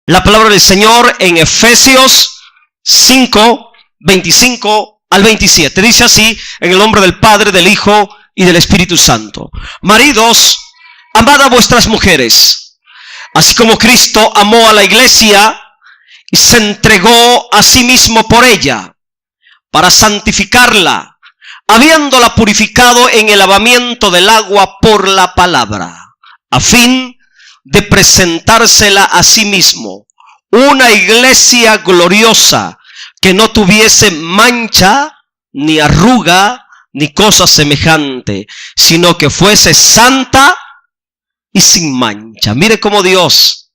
La palabra del Señor en Efesios 5, 25 al 27. Dice así, en el nombre del Padre, del Hijo y del Espíritu Santo. Maridos, amad a vuestras mujeres, así como Cristo amó a la iglesia y se entregó a sí mismo por ella, para santificarla, habiéndola purificado en el lavamiento del agua por la palabra, a fin de presentársela a sí mismo, una iglesia gloriosa, que no tuviese mancha, ni arruga, ni cosa semejante, sino que fuese santa y sin mancha. Mire cómo Dios,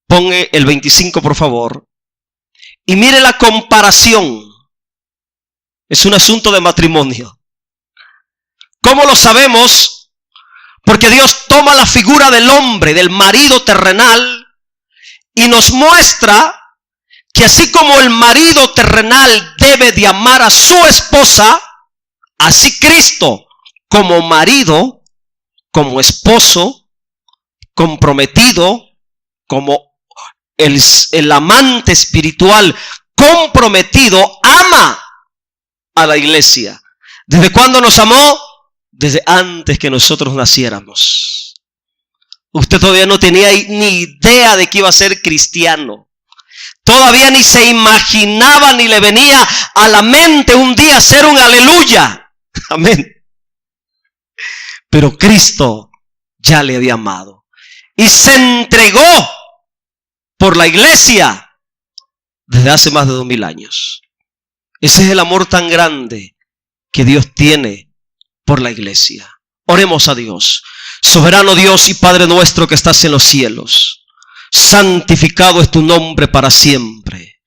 ponga el 25 por favor, y mire la comparación. Es un asunto de matrimonio. ¿Cómo lo sabemos? Porque Dios toma la figura del hombre, del marido terrenal, y nos muestra que así como el marido terrenal debe de amar a su esposa, así Cristo, como marido, como esposo, comprometido, como el amante espiritual comprometido, ama a la iglesia. ¿Desde cuándo nos amó? Desde antes que nosotros naciéramos. Usted todavía no tenía ni idea de que iba a ser cristiano. Todavía ni se imaginaba ni le venía a la mente un día hacer un aleluya. Amén. Pero Cristo ya le había amado y se entregó por la iglesia desde hace más de 2000 años. Ese es el amor tan grande que Dios tiene por la iglesia. Oremos a Dios. Soberano Dios y Padre nuestro que estás en los cielos, santificado es tu nombre para siempre.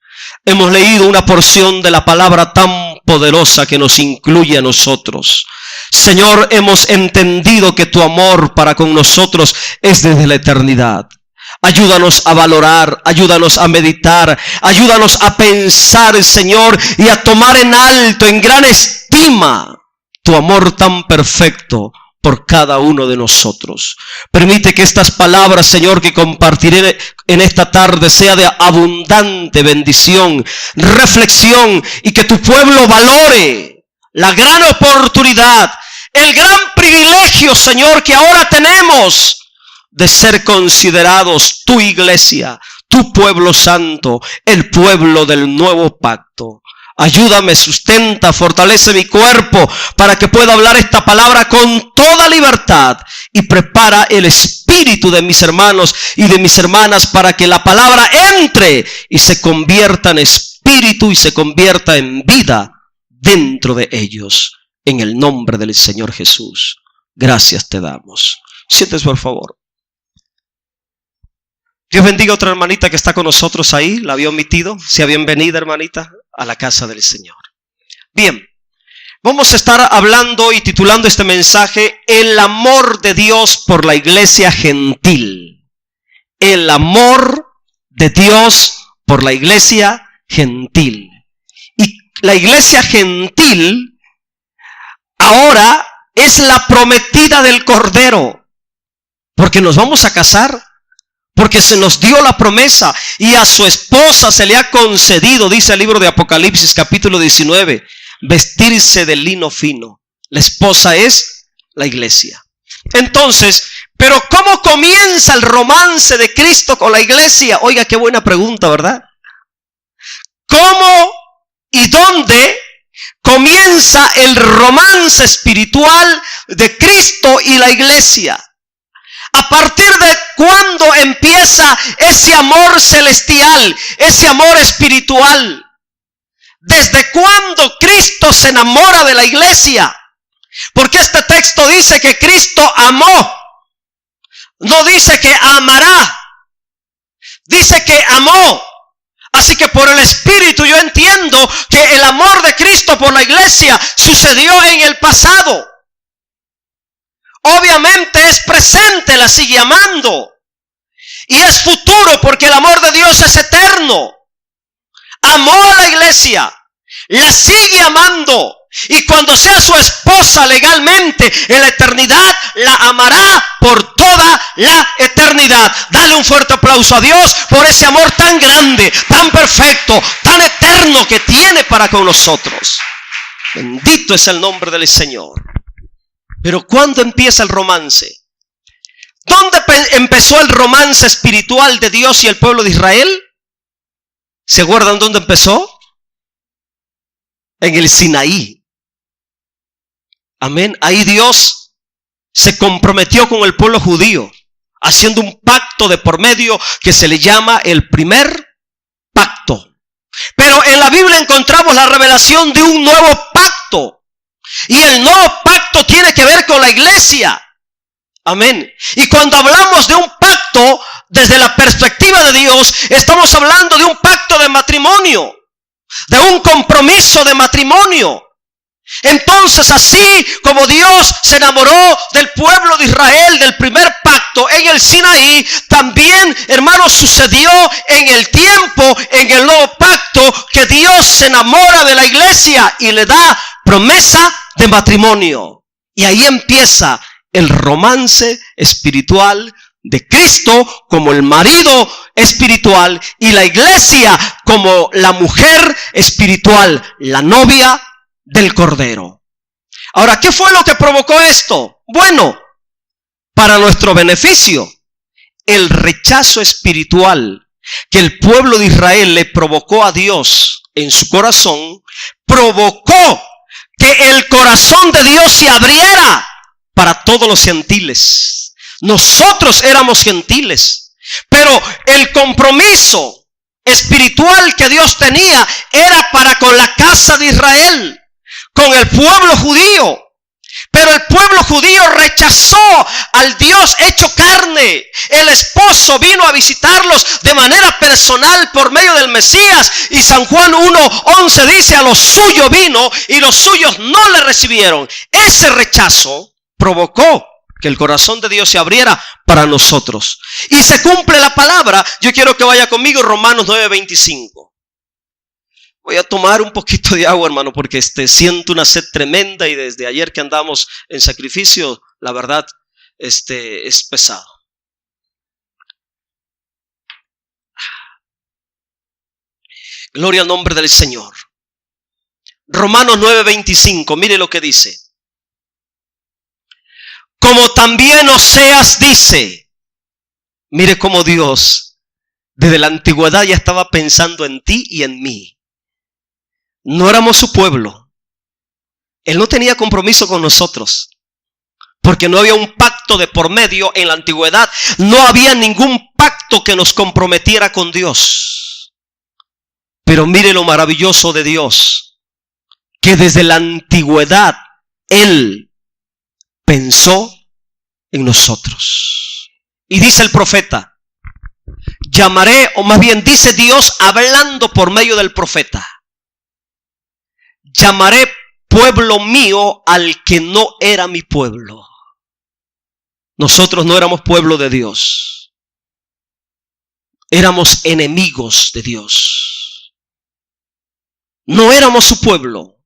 Hemos leído una porción de la palabra tan poderosa que nos incluye a nosotros. Señor, hemos entendido que tu amor para con nosotros es desde la eternidad. Ayúdanos a valorar, ayúdanos a meditar, ayúdanos a pensar, Señor, y a tomar en alto, en gran estima, tu amor tan perfecto por cada uno de nosotros. Permite que estas palabras, Señor, que compartiré en esta tarde sea de abundante bendición, reflexión, y que tu pueblo valore la gran oportunidad, el gran privilegio, Señor, que ahora tenemos de ser considerados tu iglesia, tu pueblo santo, el pueblo del nuevo pacto. Ayúdame, sustenta, fortalece mi cuerpo para que pueda hablar esta palabra con toda libertad, y prepara el espíritu de mis hermanos y de mis hermanas para que la palabra entre y se convierta en espíritu y se convierta en vida dentro de ellos. En el nombre del Señor Jesús, gracias te damos. Siéntese por favor. Dios bendiga a otra hermanita que está con nosotros ahí. La había omitido. Sea bienvenida, hermanita, a la casa del Señor. Bien, vamos a estar hablando y titulando este mensaje: el amor de Dios por la iglesia gentil. El amor de Dios por la iglesia gentil. Y la iglesia gentil ahora es la prometida del Cordero, porque nos vamos a casar. Porque se nos dio la promesa y a su esposa se le ha concedido, dice el libro de Apocalipsis capítulo 19, vestirse de lino fino. La esposa es la iglesia. Entonces, ¿pero cómo comienza el romance de Cristo con la iglesia? Oiga, qué buena pregunta, ¿verdad? ¿Cómo y dónde comienza el romance espiritual de Cristo y la iglesia? ¿A partir de cuándo empieza ese amor celestial, ese amor espiritual? ¿Desde cuándo Cristo se enamora de la iglesia? Porque este texto dice que Cristo amó. No dice que amará. Dice que amó. Así que por el Espíritu yo entiendo que el amor de Cristo por la iglesia sucedió en el pasado. Obviamente es presente, la sigue amando. Y es futuro porque el amor de Dios es eterno. Amó a la iglesia, la sigue amando Y cuando sea su esposa legalmente en la eternidad, la amará por toda la eternidad. Dale un fuerte aplauso a Dios por ese amor tan grande, tan perfecto, tan eterno que tiene para con nosotros. Bendito es el nombre del Señor. Pero ¿cuándo empieza el romance? ¿Dónde empezó el romance espiritual de Dios y el pueblo de Israel? ¿Se acuerdan dónde empezó? En el Sinaí. Amén. Ahí Dios se comprometió con el pueblo judío, haciendo un pacto de por medio que se le llama el primer pacto. Pero en la Biblia encontramos la revelación de un nuevo pacto. Y el nuevo pacto tiene que ver con la iglesia. Amén. Y cuando hablamos de un pacto desde la perspectiva de Dios, estamos hablando de un pacto de matrimonio, de un compromiso de matrimonio. Entonces, así como Dios se enamoró del pueblo de Israel del primer pacto en el Sinaí, también, hermanos, sucedió en el tiempo, en el nuevo pacto, que Dios se enamora de la iglesia y le da promesa de matrimonio. Y ahí empieza el romance espiritual de Cristo como el marido espiritual y la iglesia como la mujer espiritual, la novia del Cordero. Ahora, ¿qué fue lo que provocó esto? Bueno, para nuestro beneficio, el rechazo espiritual que el pueblo de Israel le provocó a Dios en su corazón, provocó que el corazón de Dios se abriera para todos los gentiles. Nosotros éramos gentiles, pero el compromiso espiritual que Dios tenía era para con la casa de Israel, con el pueblo judío. Pero el pueblo judío rechazó al Dios hecho carne. El esposo vino a visitarlos de manera personal por medio del Mesías. Y San Juan 1:11 dice: a los suyos vino y los suyos no le recibieron. Ese rechazo provocó que el corazón de Dios se abriera para nosotros. Y se cumple la palabra. Yo quiero que vaya conmigo Romanos 9:25. Voy a tomar un poquito de agua, hermano, porque siento una sed tremenda y desde ayer que andamos en sacrificio, la verdad, es pesado. Gloria al nombre del Señor. Romanos 9:25, mire lo que dice. Como también Oseas dice, mire cómo Dios desde la antigüedad ya estaba pensando en ti y en mí. No éramos su pueblo. Él no tenía compromiso con nosotros, porque no había un pacto de por medio en la antigüedad. No había ningún pacto que nos comprometiera con Dios. Pero mire lo maravilloso de Dios, que desde la antigüedad Él pensó en nosotros. Y dice el profeta, llamaré, o más bien dice Dios hablando por medio del profeta, llamaré pueblo mío al que no era mi pueblo. Nosotros no éramos pueblo de Dios. Éramos enemigos de Dios. No éramos su pueblo.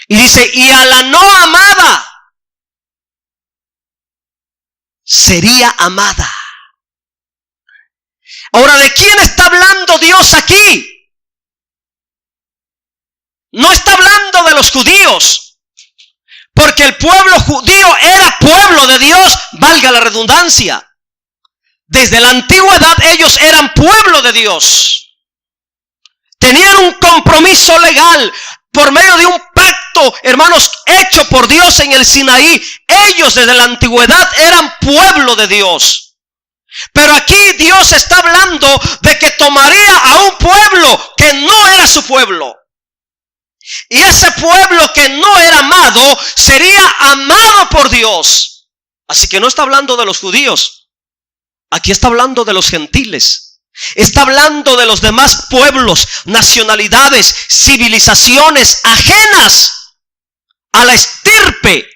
Y dice, y a la no amada sería amada. Ahora, ¿de quién está hablando Dios aquí? No está hablando de los judíos, porque el pueblo judío era pueblo de Dios, valga la redundancia. Desde la antigüedad ellos eran pueblo de Dios. Tenían un compromiso legal por medio de un pacto, hermanos, hecho por Dios en el Sinaí. Ellos desde la antigüedad eran pueblo de Dios. Pero aquí Dios está hablando de que tomaría a un pueblo que no era su pueblo. Y ese pueblo que no era amado sería amado por Dios. Así que no está hablando de los judíos. Aquí está hablando de los gentiles. Está hablando de los demás pueblos, nacionalidades, civilizaciones ajenas a la estirpe,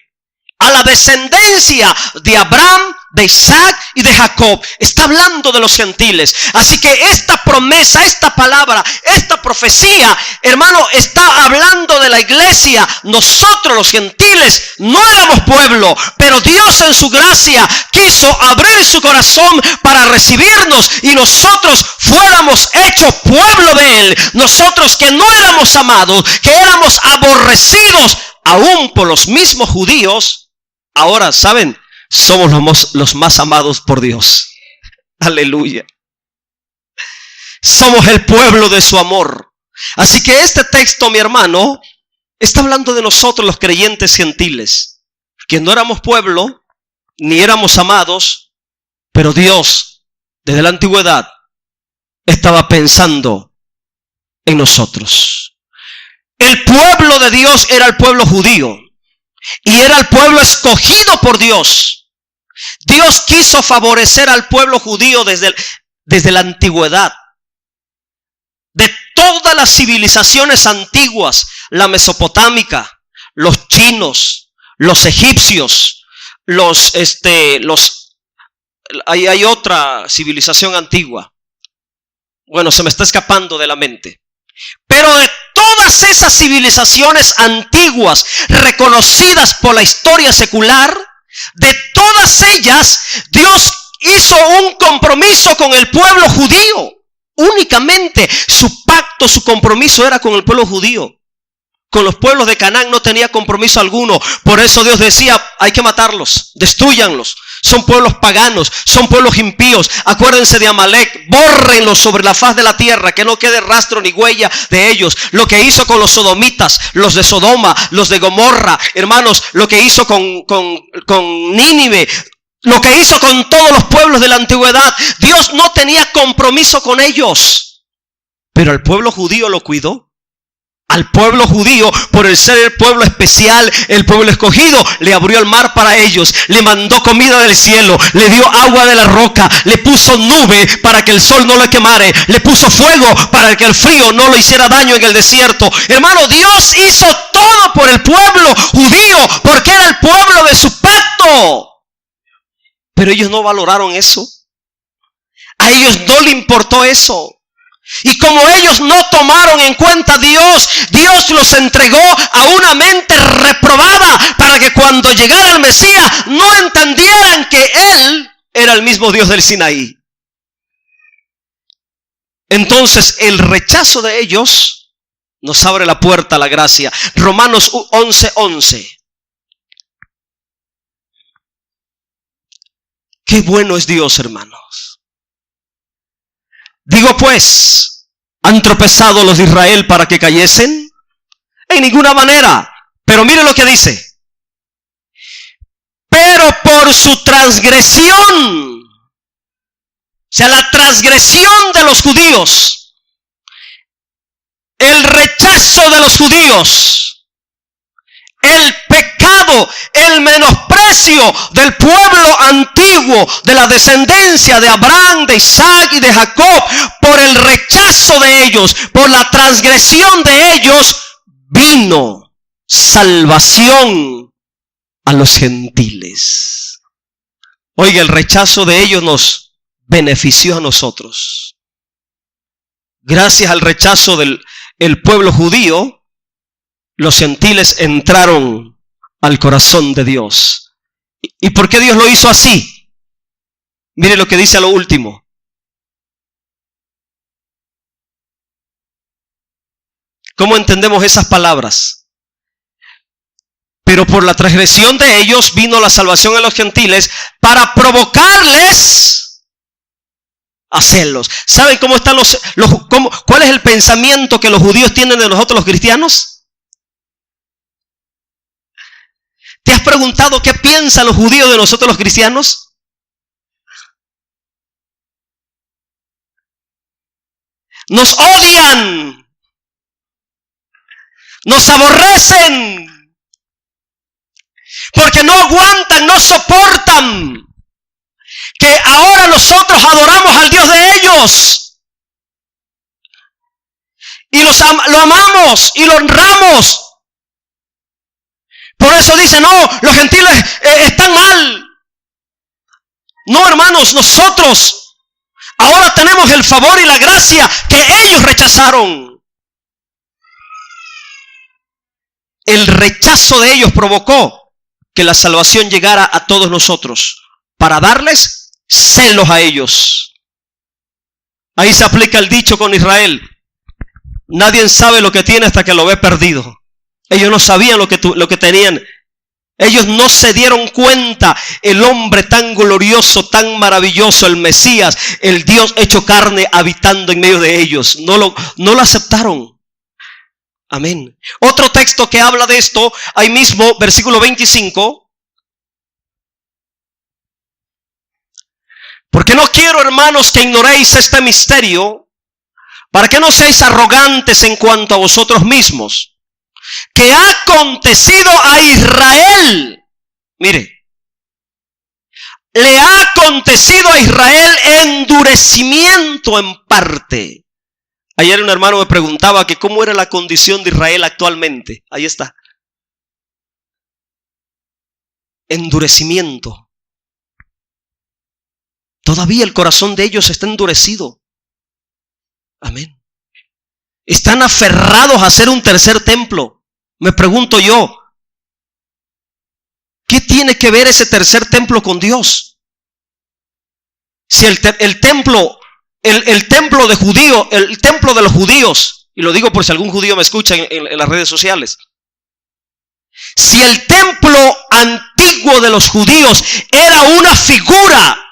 a la descendencia de Abraham, de Isaac y de Jacob. Está hablando de los gentiles. Así que esta promesa, esta palabra, esta profecía, hermano, está hablando de la iglesia. Nosotros los gentiles no éramos pueblo, pero Dios en su gracia quiso abrir su corazón para recibirnos y nosotros fuéramos hechos pueblo de Él. Nosotros que no éramos amados, que éramos aborrecidos aún por los mismos judíos, ahora, ¿saben? Somos los más amados por Dios. Aleluya. Somos el pueblo de su amor. Así que este texto, mi hermano, está hablando de nosotros los creyentes gentiles, que no éramos pueblo, ni éramos amados, pero Dios, desde la antigüedad, estaba pensando en nosotros. El pueblo de Dios era el pueblo judío. Y era el pueblo escogido por Dios. Dios quiso favorecer al pueblo judío desde la antigüedad. De todas las civilizaciones antiguas, la mesopotámica, los chinos, los egipcios, hay otra civilización antigua. Bueno, se me está escapando de la mente. Pero de todas esas civilizaciones antiguas reconocidas por la historia secular, de todas ellas Dios hizo un compromiso con el pueblo judío. Únicamente su pacto, su compromiso era con el pueblo judío. Con los pueblos de Canaán no tenía compromiso alguno. Por eso Dios decía, hay que matarlos, destrúyanlos. Son pueblos paganos, son pueblos impíos. Acuérdense de Amalek, bórrenlos sobre la faz de la tierra, que no quede rastro ni huella de ellos. Lo que hizo con los sodomitas, los de Sodoma, los de Gomorra, hermanos, lo que hizo con Nínive, lo que hizo con todos los pueblos de la antigüedad. Dios no tenía compromiso con ellos, pero al pueblo judío lo cuidó. Al pueblo judío, por el ser el pueblo especial, el pueblo escogido, le abrió el mar para ellos, le mandó comida del cielo, le dio agua de la roca, le puso nube para que el sol no le quemare, le puso fuego para que el frío no lo hiciera daño en el desierto. Hermano, Dios hizo todo por el pueblo judío, porque era el pueblo de su pacto. Pero ellos no valoraron eso. A ellos no le importó eso. Y como ellos no tomaron en cuenta a Dios, Dios los entregó a una mente reprobada para que cuando llegara el Mesías no entendieran que Él era el mismo Dios del Sinaí. Entonces el rechazo de ellos nos abre la puerta a la gracia. Romanos 11:11. Qué bueno es Dios, hermanos. Digo pues, ¿han tropezado los de Israel para que cayesen? En ninguna manera. Pero mire lo que dice. Pero por su transgresión, o sea, la transgresión de los judíos, el rechazo de los judíos, el pecado, el menosprecio del pueblo antiguo, de la descendencia de Abraham, de Isaac y de Jacob, por el rechazo de ellos, por la transgresión de ellos, vino salvación a los gentiles. Oiga, el rechazo de ellos nos benefició a nosotros. Gracias al rechazo del pueblo judío, los gentiles entraron al corazón de Dios. ¿Y por qué Dios lo hizo así? Mire lo que dice a lo último. ¿Cómo entendemos esas palabras? Pero por la transgresión de ellos vino la salvación a los gentiles para provocarles a celos. ¿Saben cómo están cuál es el pensamiento que los judíos tienen de nosotros los cristianos? ¿Te has preguntado qué piensan los judíos de nosotros los cristianos? Nos odian, nos aborrecen, porque no aguantan, no soportan que ahora nosotros adoramos al Dios de ellos y lo amamos y lo honramos. Por eso dice, no, los gentiles están mal. No, hermanos, nosotros ahora tenemos el favor y la gracia que ellos rechazaron. El rechazo de ellos provocó que la salvación llegara a todos nosotros para darles celos a ellos. Ahí se aplica el dicho con Israel: nadie sabe lo que tiene hasta que lo ve perdido. Ellos no sabían lo que tenían. Ellos no se dieron cuenta. El hombre tan glorioso, tan maravilloso, el Mesías, el Dios hecho carne habitando en medio de ellos. No lo aceptaron. Amén. Otro texto que habla de esto, ahí mismo, versículo 25. Porque no quiero, hermanos, que ignoréis este misterio, para que no seáis arrogantes en cuanto a vosotros mismos, que ha acontecido a Israel. Mire, le ha acontecido a Israel endurecimiento en parte. Ayer un hermano me preguntaba que cómo era la condición de Israel actualmente. Ahí está. Endurecimiento. Todavía el corazón de ellos está endurecido. Amén. Están aferrados a hacer un tercer templo. Me pregunto yo, ¿qué tiene que ver ese tercer templo con Dios? Si el templo de judío, el templo de los judíos, y lo digo por si algún judío me escucha en las redes sociales, si el templo antiguo de los judíos era una figura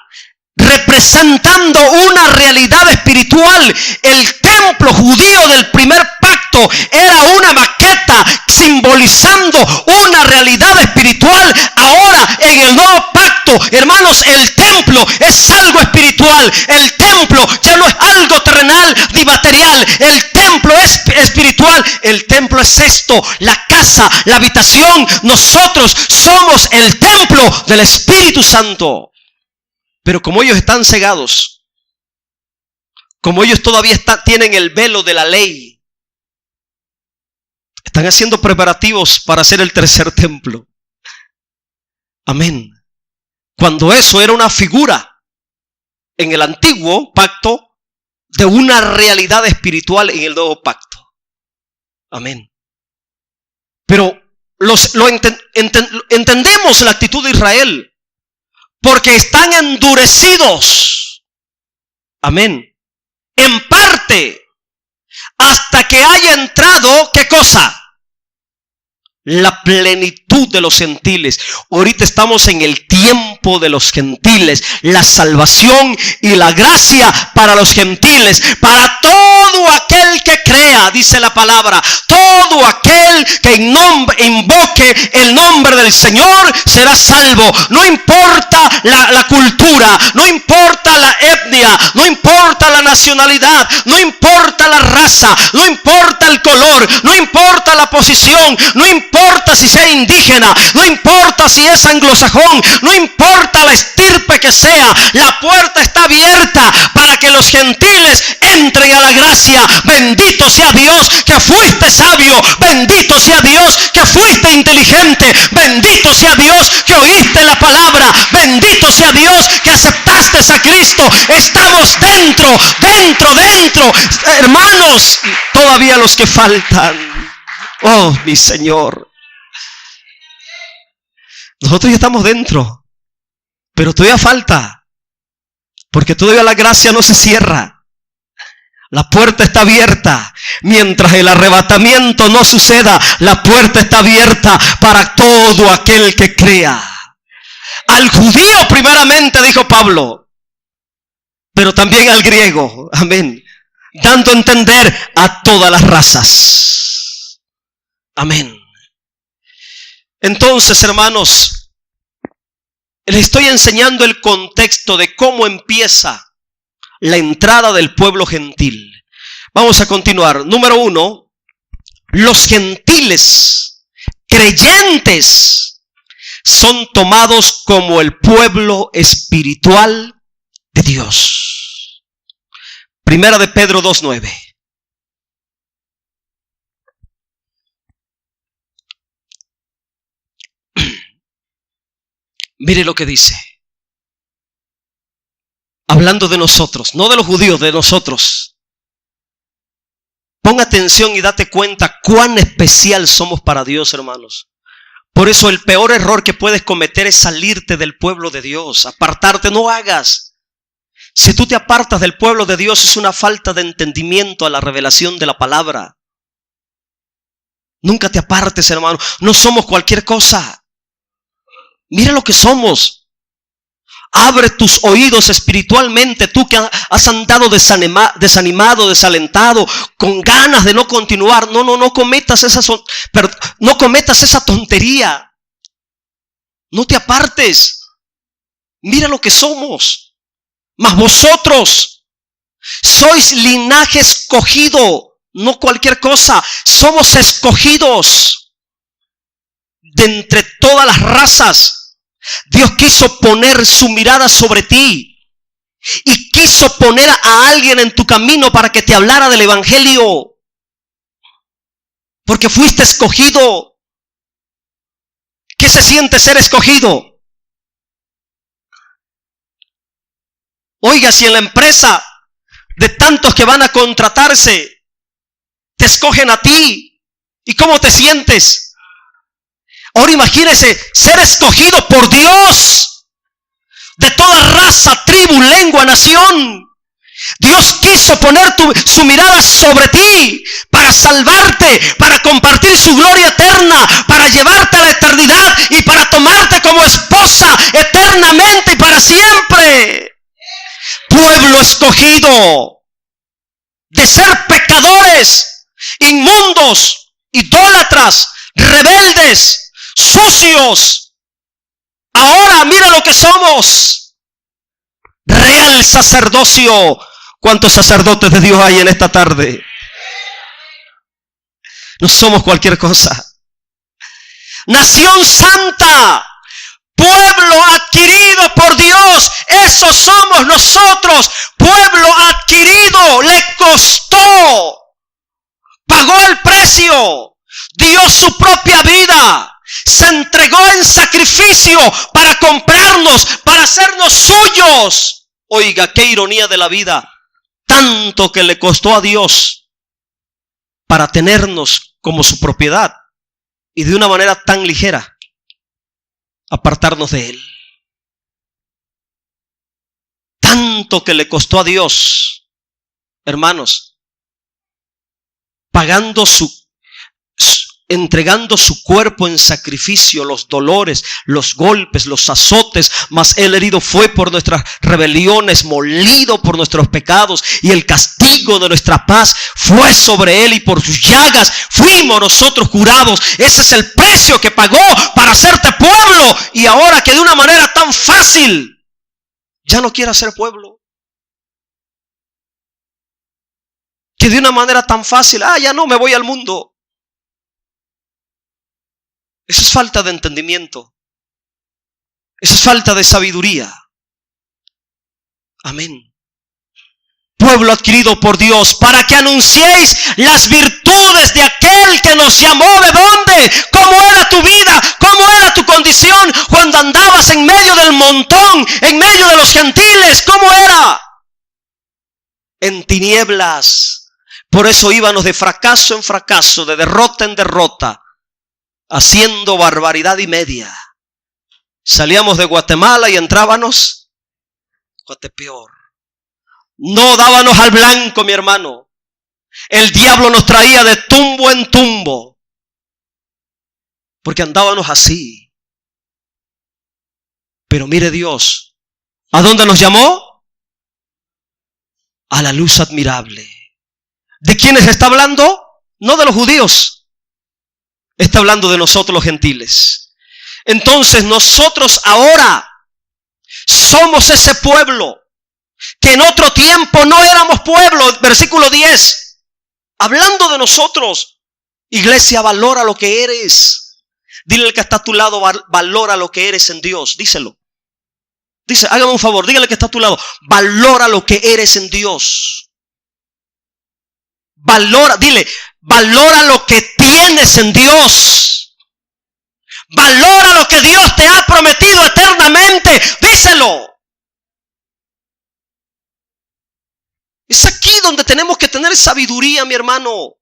representando una realidad espiritual, el templo judío del primer pacto era una maqueta simbolizando una realidad espiritual. Ahora en el nuevo pacto, hermanos, el templo es algo espiritual. El templo ya no es algo terrenal ni material. El templo es espiritual. El templo es esto, la casa, la habitación. Nosotros somos el templo del Espíritu Santo. Pero como ellos están cegados, como ellos todavía tienen el velo de la ley, están haciendo preparativos para hacer el tercer templo. Amén. Cuando eso era una figura en el antiguo pacto de una realidad espiritual en el nuevo pacto. Amén. Pero entendemos la actitud de Israel. Porque están endurecidos. Amén. En parte. Hasta que haya entrado, ¿qué cosa? La plenitud de los gentiles. Ahorita estamos en el tiempo de los gentiles. La salvación y la gracia para los gentiles. Para todo aquel que crea, dice la palabra. Todo aquel que invoque el nombre del Señor será salvo. No importa la cultura, no importa la etnia, no importa la nacionalidad, no importa la raza, no importa el color, no importa la posición, no importa si sea indígena, no importa si es anglosajón, no importa la estirpe que sea, la puerta está abierta para que los gentiles entren a la gracia. Bendito sea Dios que fuiste sabio, bendito sea Dios que fuiste inteligente, bendito sea Dios que oíste la palabra, bendito sea Dios que aceptaste a Cristo. Estamos dentro, hermanos, todavía los que faltan. Oh, mi Señor. Nosotros ya estamos dentro, pero todavía falta, porque todavía la gracia no se cierra. La puerta está abierta. Mientras el arrebatamiento no suceda, la puerta está abierta para todo aquel que crea. Al judío primeramente, dijo Pablo, pero también al griego. Amén. Dando a entender a todas las razas. Amén. Entonces, hermanos, les estoy enseñando el contexto de cómo empieza la entrada del pueblo gentil. Vamos a continuar. Número 1, los gentiles creyentes son tomados como el pueblo espiritual de Dios. Primera de Pedro 2:9. Mire lo que dice. Hablando de nosotros, no de los judíos, de nosotros. Pon atención y date cuenta cuán especial somos para Dios, hermanos. Por eso el peor error que puedes cometer es salirte del pueblo de Dios, apartarte, no hagas. Si tú te apartas del pueblo de Dios es una falta de entendimiento a la revelación de la palabra. Nunca te apartes, hermano. No somos cualquier cosa. Mira lo que somos. Abre tus oídos espiritualmente, tú que has andado desanimado, desalentado, con ganas de no continuar. No cometas esa tontería. No te apartes. Mira lo que somos. Mas vosotros sois linaje escogido, no cualquier cosa. Somos escogidos de entre todas las razas. Dios quiso poner su mirada sobre ti y quiso poner a alguien en tu camino para que te hablara del evangelio, porque fuiste escogido. ¿Qué se siente ser escogido? Oiga, si en la empresa de tantos que van a contratarse te escogen a ti, ¿y cómo te sientes? Ahora imagínese ser escogido por Dios, de toda raza, tribu, lengua, nación. Dios quiso poner su mirada sobre ti para salvarte, para compartir su gloria eterna, para llevarte a la eternidad y para tomarte como esposa eternamente y para siempre. Pueblo escogido de ser pecadores, inmundos, idólatras, rebeldes, sucios. Ahora mira lo que somos. Real sacerdocio. ¿Cuántos sacerdotes de Dios hay en esta tarde? No somos cualquier cosa. Nación santa. Pueblo adquirido por Dios. Eso somos nosotros. Pueblo adquirido. Le costó. Pagó el precio. Dio su propia vida. Se entregó en sacrificio para comprarnos, para hacernos suyos. Oiga, qué ironía de la vida. Tanto que le costó a Dios para tenernos como su propiedad y de una manera tan ligera apartarnos de Él. Tanto que le costó a Dios, hermanos, entregando su cuerpo en sacrificio, los dolores, los golpes, los azotes, mas Él herido fue por nuestras rebeliones, molido por nuestros pecados, y el castigo de nuestra paz fue sobre Él, y por sus llagas fuimos nosotros curados. Ese es el precio que pagó para hacerte pueblo, y ahora que de una manera tan fácil ya no quiere ser pueblo. Que de una manera tan fácil, ya no, me voy al mundo. Eso es falta de entendimiento. Eso es falta de sabiduría. Amén. Pueblo adquirido por Dios, para que anunciéis las virtudes de aquel que nos llamó. ¿De dónde? ¿Cómo era tu vida? ¿Cómo era tu condición cuando andabas en medio del montón, en medio de los gentiles? ¿Cómo era? En tinieblas. Por eso íbamos de fracaso en fracaso, de derrota en derrota, haciendo barbaridad y media. Salíamos de Guatemala y entrábamos Guatepeor. No dábamos al blanco, mi hermano. El diablo nos traía de tumbo en tumbo, porque andábamos así. Pero mire Dios, ¿a dónde nos llamó? A la luz admirable. ¿De quiénes está hablando? No de los judíos. Está hablando de nosotros los gentiles. Entonces nosotros ahora somos ese pueblo que en otro tiempo no éramos pueblo. Versículo 10. Hablando de nosotros. Iglesia, valora lo que eres. Dile al que está a tu lado, valora lo que eres en Dios. Díselo. Dice, hágame un favor, dígale que está a tu lado. Valora lo que eres en Dios. Dile, valora lo que tienes en Dios. Valora lo que Dios te ha prometido eternamente. Díselo. Es aquí donde tenemos que tener sabiduría, mi hermano.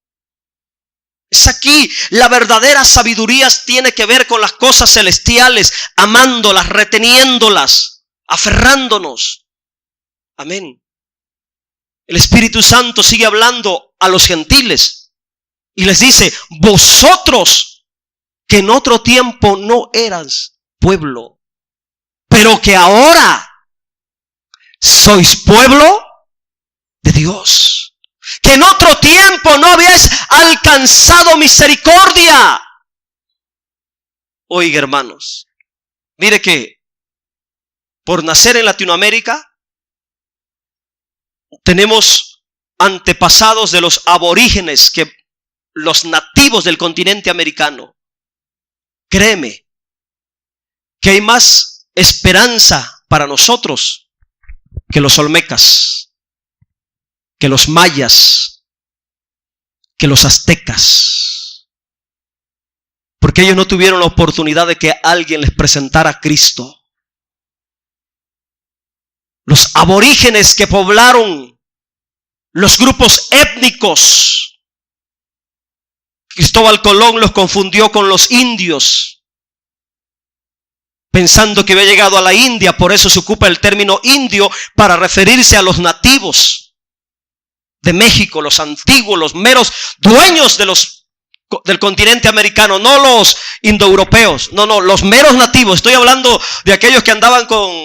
Es aquí. La verdadera sabiduría tiene que ver con las cosas celestiales, amándolas, reteniéndolas, aferrándonos. Amén. El Espíritu Santo sigue hablando a los gentiles y les dice: vosotros que en otro tiempo no eras pueblo, pero que ahora sois pueblo de Dios. Que en otro tiempo no habíais alcanzado misericordia. Oiga, hermanos, mire que por nacer en Latinoamérica tenemos antepasados de los aborígenes, que los nativos del continente americano. Créeme que hay más esperanza para nosotros que los olmecas, que los mayas, que los aztecas. Porque ellos no tuvieron la oportunidad de que alguien les presentara a Cristo. Los aborígenes que poblaron los grupos étnicos, Cristóbal Colón los confundió con los indios, pensando que había llegado a la India. Por eso se ocupa el término indio para referirse a los nativos de México, los antiguos, los meros dueños del continente americano, no los indoeuropeos, no, los meros nativos. Estoy hablando de aquellos que andaban con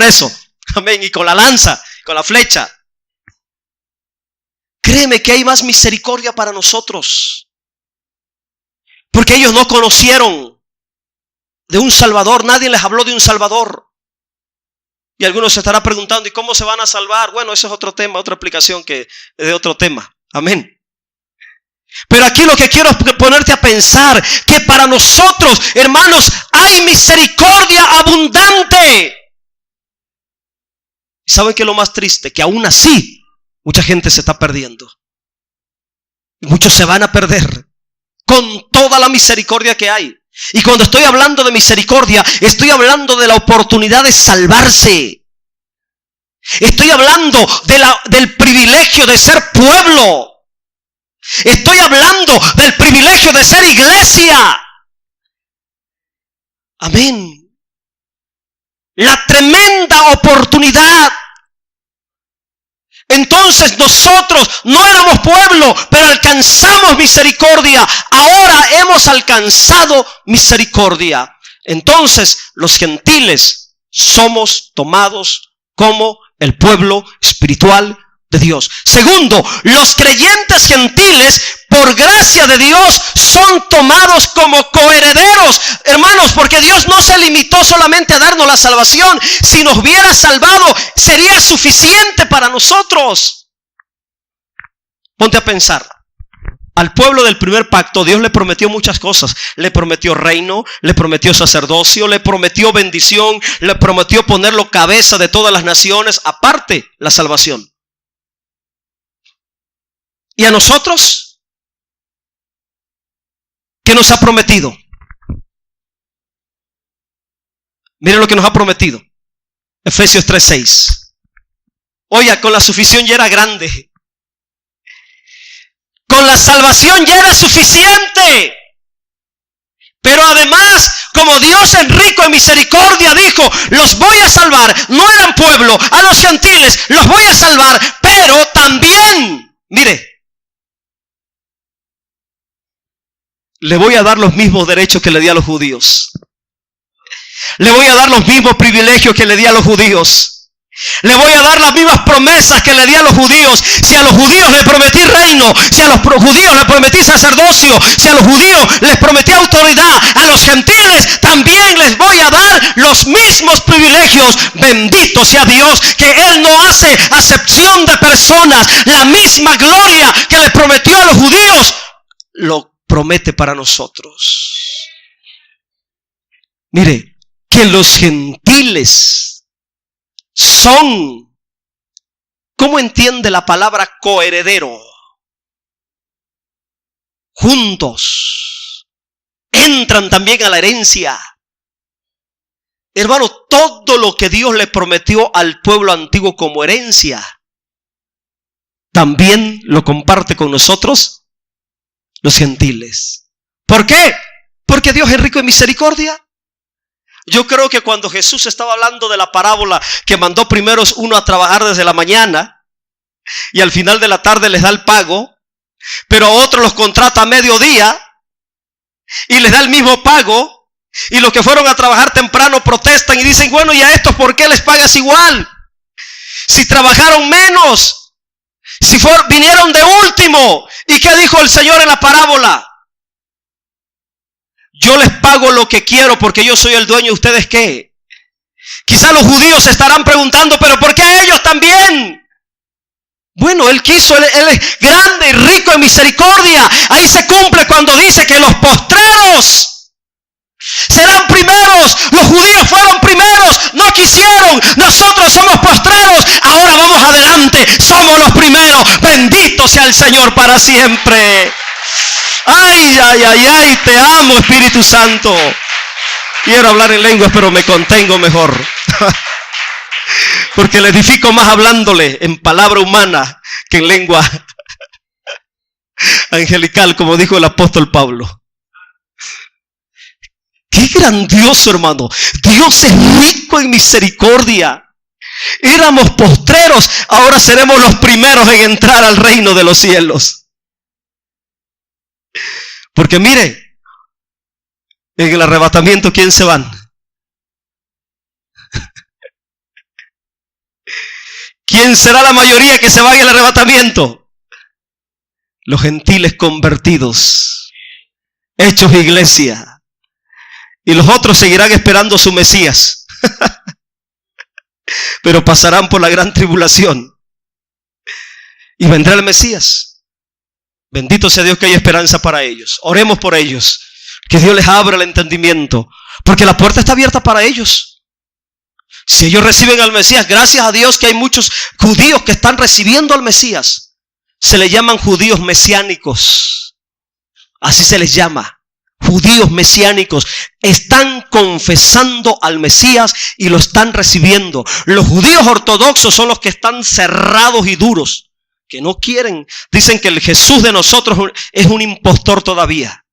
eso, amén, y con la lanza, con la flecha. Créeme que hay más misericordia para nosotros, porque ellos no conocieron de un Salvador. Nadie les habló de un Salvador. Y algunos se estarán preguntando: ¿y cómo se van a salvar? Bueno, ese es otro tema, otra aplicación que es de otro tema. Amén. Pero aquí lo que quiero es ponerte a pensar que para nosotros, hermanos, hay misericordia abundante. ¿Y saben qué es lo más triste? Que aún así mucha gente se está perdiendo. Y muchos se van a perder con toda la misericordia que hay. Y cuando estoy hablando de misericordia, estoy hablando de la oportunidad de salvarse. Estoy hablando del privilegio de ser pueblo. Estoy hablando del privilegio de ser iglesia. Amén. La tremenda oportunidad. Entonces nosotros no éramos pueblo, pero alcanzamos misericordia. Ahora hemos alcanzado misericordia. Entonces los gentiles somos tomados como el pueblo espiritual de Dios. Segundo, los creyentes gentiles, por gracia de Dios, son tomados como coherederos. Hermanos, porque Dios no se limitó solamente a darnos la salvación. Si nos hubiera salvado, sería suficiente para nosotros. Ponte a pensar. Al pueblo del primer pacto Dios le prometió muchas cosas. Le prometió reino, le prometió sacerdocio, le prometió bendición, le prometió ponerlo cabeza de todas las naciones, aparte la salvación. ¿Y a nosotros? ¿Qué nos ha prometido? Miren lo que nos ha prometido. Efesios 3:6. Oiga, con la suficiencia ya era grande. Con la salvación ya era suficiente. Pero además, como Dios es rico en misericordia, dijo: los voy a salvar. No eran pueblo, a los gentiles los voy a salvar. Pero también, mire, le voy a dar los mismos derechos que le di a los judíos. Le voy a dar los mismos privilegios que le di a los judíos. Le voy a dar las mismas promesas que le di a los judíos. Si a los judíos les prometí reino, si a los judíos les prometí sacerdocio, si a los judíos les prometí autoridad, a los gentiles también les voy a dar los mismos privilegios. Bendito sea Dios, que Él no hace acepción de personas. La misma gloria que les prometió a los judíos, lo promete para nosotros. Mire, que los gentiles son, ¿cómo entiende la palabra coheredero? Juntos, entran también a la herencia. Hermano, todo lo que Dios le prometió al pueblo antiguo como herencia, también lo comparte con nosotros, los gentiles. ¿Por qué? Porque Dios es rico en misericordia. Yo creo que cuando Jesús estaba hablando de la parábola que mandó primero uno a trabajar desde la mañana y al final de la tarde les da el pago, pero a otros los contrata a mediodía y les da el mismo pago, y los que fueron a trabajar temprano protestan y dicen, bueno, ¿y a estos por qué les pagas igual? Si trabajaron menos, si vinieron de último. ¿Y qué dijo el Señor en la parábola? Yo les pago lo que quiero porque yo soy el dueño. ¿Ustedes qué? Quizá los judíos se estarán preguntando, ¿pero por qué a ellos también? Bueno, Él quiso, Él es grande y rico en misericordia. Ahí se cumple cuando dice que los postreros serán primeros. Los judíos fueron primeros, no quisieron. Nosotros somos postreros, ahora vamos adelante, somos los primeros. Bendito sea el Señor para siempre. Ay, ay, ay, ay, te amo, Espíritu Santo. Quiero hablar en lenguas, pero me contengo mejor. Porque le edifico más hablándole en palabra humana que en lengua angelical, como dijo el apóstol Pablo. ¡Qué grandioso, hermano! Dios es rico en misericordia. Éramos postreros, ahora seremos los primeros en entrar al reino de los cielos. Porque mire, en el arrebatamiento, ¿quién se van? ¿Quién será la mayoría que se va en el arrebatamiento? Los gentiles convertidos, hechos iglesia. Y los otros seguirán esperando su Mesías. Pero pasarán por la gran tribulación. Y vendrá el Mesías. Bendito sea Dios que hay esperanza para ellos. Oremos por ellos. Que Dios les abra el entendimiento. Porque la puerta está abierta para ellos. Si ellos reciben al Mesías, gracias a Dios que hay muchos judíos que están recibiendo al Mesías. Se les llaman judíos mesiánicos. Así se les llama. Judíos mesiánicos. Están confesando al Mesías y lo están recibiendo. Los judíos ortodoxos son los que están cerrados y duros, que no quieren. Dicen que el Jesús de nosotros es un impostor todavía.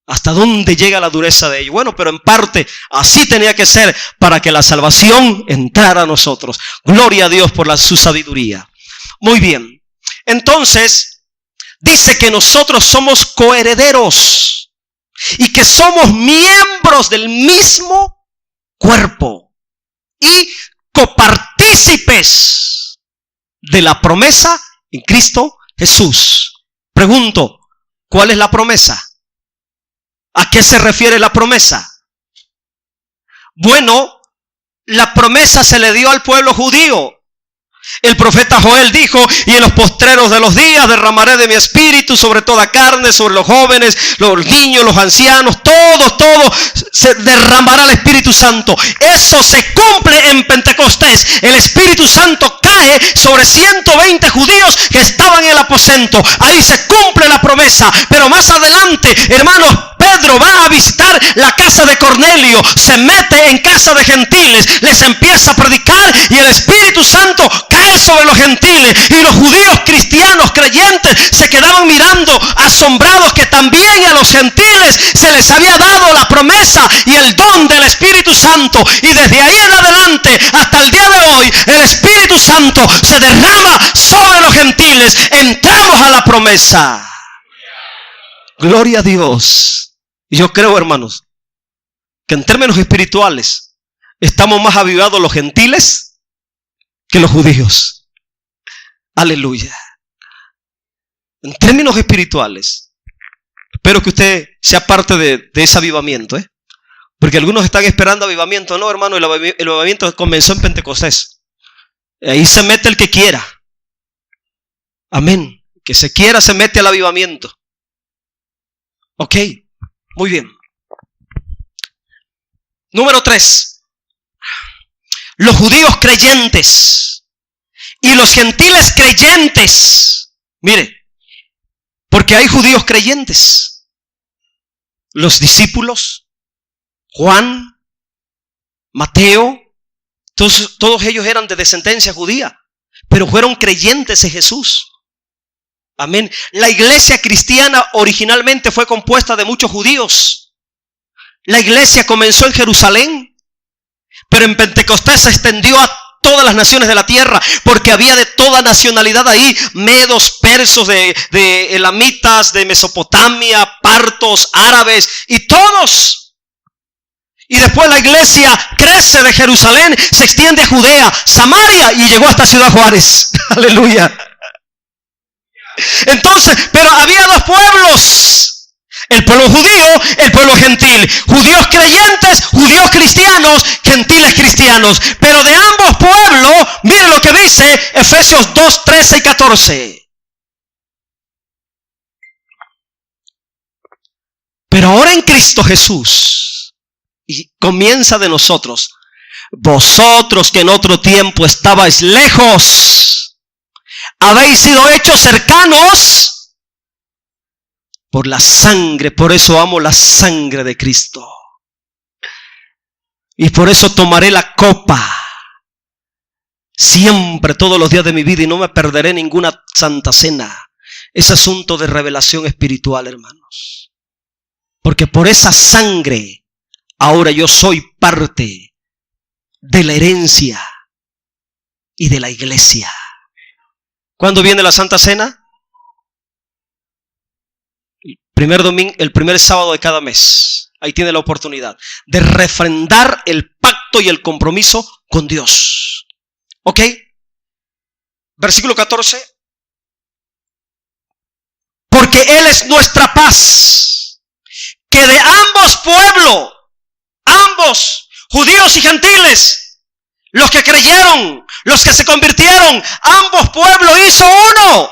¿Hasta dónde llega la dureza de ellos? Bueno, pero en parte así tenía que ser para que la salvación entrara a nosotros. Gloria a Dios por su sabiduría. Muy bien. Entonces, dice que nosotros somos coherederos y que somos miembros del mismo cuerpo y copartícipes de la promesa en Cristo Jesús. Pregunto, ¿cuál es la promesa? ¿A qué se refiere la promesa? Bueno, la promesa se le dio al pueblo judío. El profeta Joel dijo, y en los postreros de los días derramaré de mi espíritu sobre toda carne, sobre los jóvenes, los niños, los ancianos, todo se derramará el Espíritu Santo. Eso se cumple en Pentecostés. El Espíritu Santo cae sobre 120 judíos que estaban en el aposento. Ahí se cumple la promesa. Pero más adelante, hermanos, Pedro va a visitar la casa de Cornelio, se mete en casa de gentiles, les empieza a predicar y el Espíritu Santo cae sobre los gentiles. Y los judíos cristianos creyentes se quedaban mirando asombrados que también a los gentiles se les había dado la promesa y el don del Espíritu Santo. Y desde ahí en adelante hasta el día de hoy el Espíritu Santo se derrama sobre los gentiles. Entramos a la promesa. Gloria a Dios. Y yo creo, hermanos, que en términos espirituales estamos más avivados los gentiles que los judíos. Aleluya. En términos espirituales, espero que usted sea parte de ese avivamiento, porque algunos están esperando avivamiento. No, hermano, el avivamiento comenzó en Pentecostés. Ahí se mete el que quiera. Amén. Que se quiera se mete al avivamiento. Ok. Muy bien. Número 3. Los judíos creyentes y los gentiles creyentes. Mire, porque hay judíos creyentes. Los discípulos, Juan, Mateo, todos ellos eran de descendencia judía, pero fueron creyentes en Jesús. Amén. La iglesia cristiana originalmente fue compuesta de muchos judíos. La iglesia comenzó en Jerusalén, pero en Pentecostés se extendió a todas las naciones de la tierra, porque había de toda nacionalidad ahí: medos, persos, de elamitas, de Mesopotamia, partos, árabes y todos. Y después la iglesia crece de Jerusalén, se extiende a Judea, Samaria y llegó hasta Ciudad Juárez. Aleluya. Entonces, pero había dos pueblos: el pueblo judío, el pueblo gentil. Judíos creyentes, judíos cristianos, gentiles cristianos. Pero de ambos pueblos, miren lo que dice Efesios 2, 13 y 14. Pero ahora en Cristo Jesús, y comienza de nosotros: vosotros que en otro tiempo estabais lejos, habéis sido hechos cercanos por la sangre. Por eso amo la sangre de Cristo. Y por eso tomaré la copa siempre, todos los días de mi vida, y no me perderé ninguna santa cena. Es asunto de revelación espiritual, hermanos. Porque por esa sangre ahora yo soy parte de la herencia y de la iglesia. ¿Cuándo viene la Santa Cena? El primer sábado de cada mes. Ahí tiene la oportunidad de refrendar el pacto y el compromiso con Dios. ¿Ok? Versículo 14. Porque Él es nuestra paz, que de ambos pueblos, ambos, judíos y gentiles, los que creyeron, los que se convirtieron, ambos pueblos hizo uno,